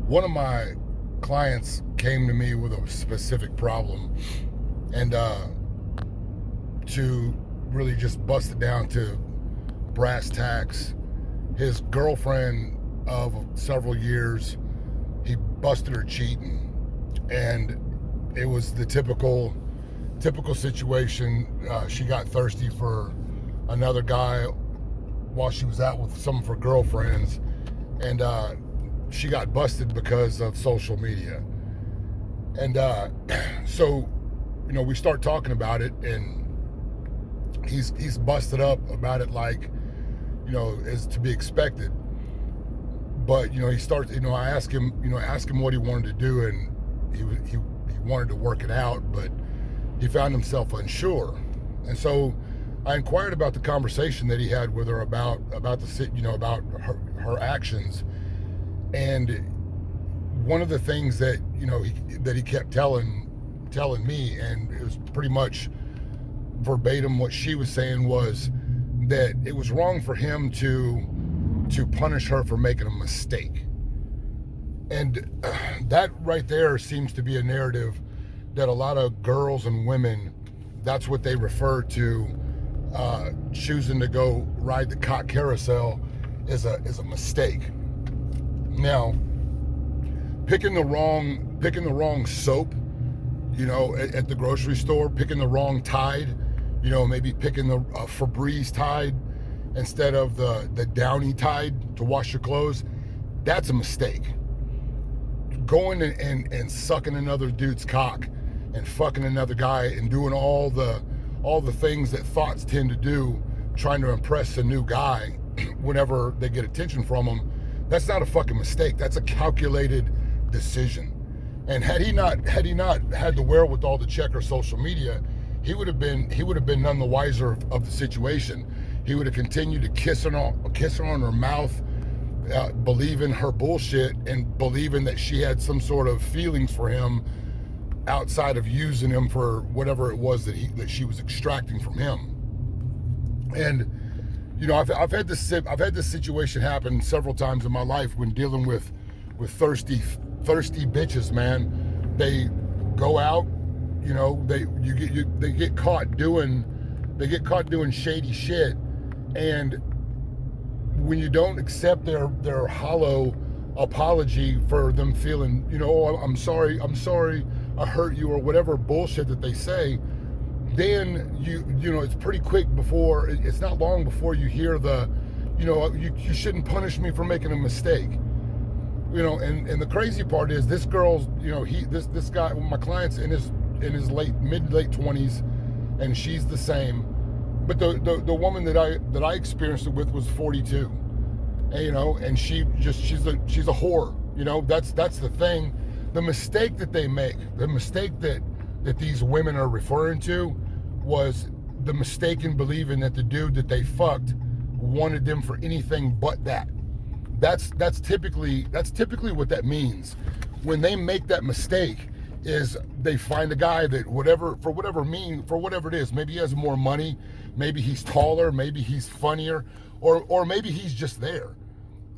One of my clients came to me with a specific problem, and to really just bust it down to brass tacks, his girlfriend of several years, he busted her cheating, and it was the typical situation. She got thirsty for another guy while she was out with some of her girlfriends, and she got busted because of social media. And so, we start talking about it, and he's busted up about it like, is to be expected. But he starts. I ask him what he wanted to do, and he wanted to work it out, but he found himself unsure. And so I inquired about the conversation that he had with her about about her actions. And one of the things that he kept telling me, and it was pretty much verbatim what she was saying, was that it was wrong for him to punish her for making a mistake. And that right there seems to be a narrative that a lot of girls and women, that's what they refer to, choosing to go ride the cock carousel is a mistake. Now, picking the wrong soap, at the grocery store, picking the wrong Tide, maybe picking the Febreze Tide instead of the Downy Tide to wash your clothes, that's a mistake. Going and sucking another dude's cock and fucking another guy and doing all the things that thoughts tend to do, trying to impress a new guy whenever they get attention from him, that's not a fucking mistake. That's a calculated decision. And had he not had the wherewithal to check her social media, he would have been none the wiser of the situation. He would have continued to kiss her on her mouth, believing her bullshit and believing that she had some sort of feelings for him outside of using him for whatever it was that she was extracting from him. And I've had this situation happen several times in my life when dealing with thirsty bitches, man. They go out, they get caught doing shady shit, and when you don't accept their hollow apology for them feeling, I'm sorry, I hurt you, or whatever bullshit that they say, then it's pretty quick before, it's not long before you hear you shouldn't punish me for making a mistake. And the crazy part is, this girl's, this guy, my client's in his mid late 20s, and she's the same. But the woman that I experienced it with was 42, and she's a whore. That's the thing. The mistake that they make, the mistake that these women are referring to, was the mistake in believing that the dude that they fucked wanted them for anything but that. That's typically what that means. When they make that mistake, is they find a guy that for whatever it is, maybe he has more money, maybe he's taller, maybe he's funnier, or maybe he's just there.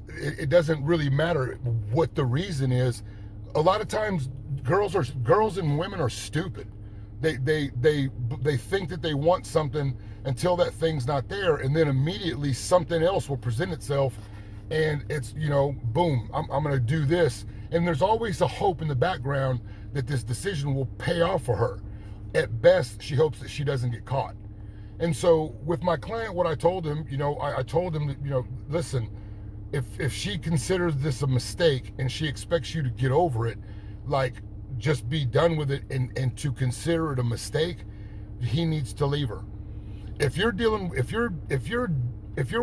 It doesn't really matter what the reason is. A lot of times girls and women are stupid. They think that they want something until that thing's not there, and then immediately something else will present itself, and it's, boom, I'm going to do this. And there's always a hope in the background that this decision will pay off for her. At best, she hopes that she doesn't get caught. And so with my client, what I told him, I told him that, listen, if she considers this a mistake and she expects you to get over it, like, just be done with it, and to consider it a mistake, he needs to leave her. If you're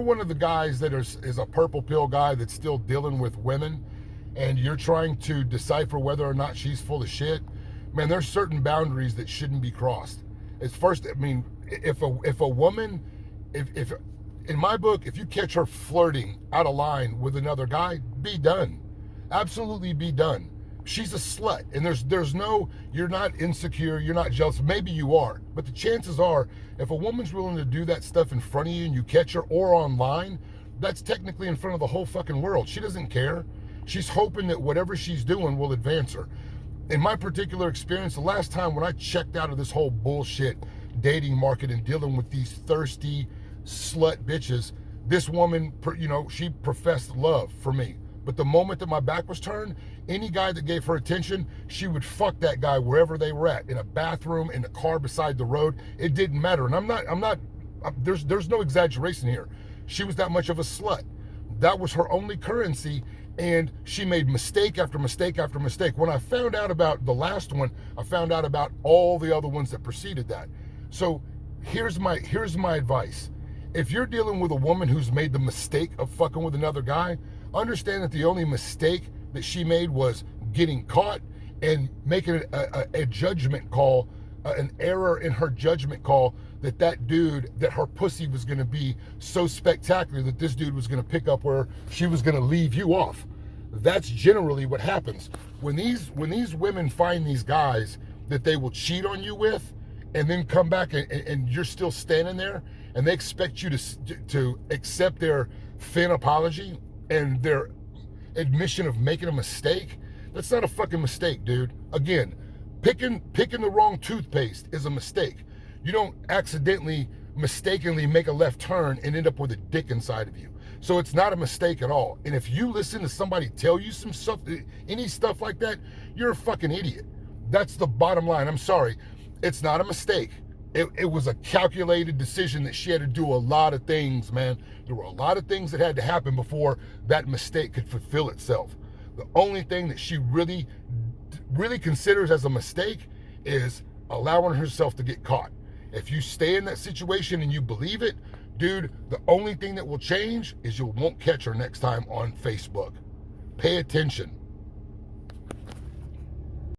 one of the guys that is a purple pill guy that's still dealing with women, and you're trying to decipher whether or not she's full of shit, man, there's certain boundaries that shouldn't be crossed. If a woman, if in my book, if you catch her flirting out of line with another guy, be done. Absolutely be done. She's a slut, and there's no, you're not insecure, you're not jealous. Maybe you are, but the chances are, if a woman's willing to do that stuff in front of you and you catch her, or online, that's technically in front of the whole fucking world. She doesn't care. She's hoping that whatever she's doing will advance her. In my particular experience, the last time when I checked out of this whole bullshit dating market and dealing with these thirsty slut bitches, this woman, she professed love for me. But the moment that my back was turned, any guy that gave her attention, she would fuck that guy wherever they were at, in a bathroom, in a car beside the road. It didn't matter. And there's no exaggeration here. She was that much of a slut. That was her only currency, and she made mistake after mistake after mistake. When I found out about the last one, I found out about all the other ones that preceded that. So here's my advice. If you're dealing with a woman who's made the mistake of fucking with another guy, understand that the only mistake that she made was getting caught and making a judgment call, an error in her judgment call, that her pussy was going to be so spectacular that this dude was going to pick up where she was going to leave you off. That's generally what happens. When these women find these guys that they will cheat on you with, and then come back and you're still standing there, and they expect you to accept their thin apology and their admission of making a mistake, that's not a fucking mistake, dude. Again, picking the wrong toothpaste is a mistake. You don't accidentally, mistakenly make a left turn and end up with a dick inside of you. So it's not a mistake at all. And if you listen to somebody tell you some stuff, any stuff like that, you're a fucking idiot. That's the bottom line. I'm sorry. It's not a mistake. It was a calculated decision that she had to do a lot of things, man. There were a lot of things that had to happen before that mistake could fulfill itself. The only thing that she really considers as a mistake is allowing herself to get caught. If you stay in that situation and you believe it, dude, the only thing that will change is you won't catch her next time on Facebook. Pay attention.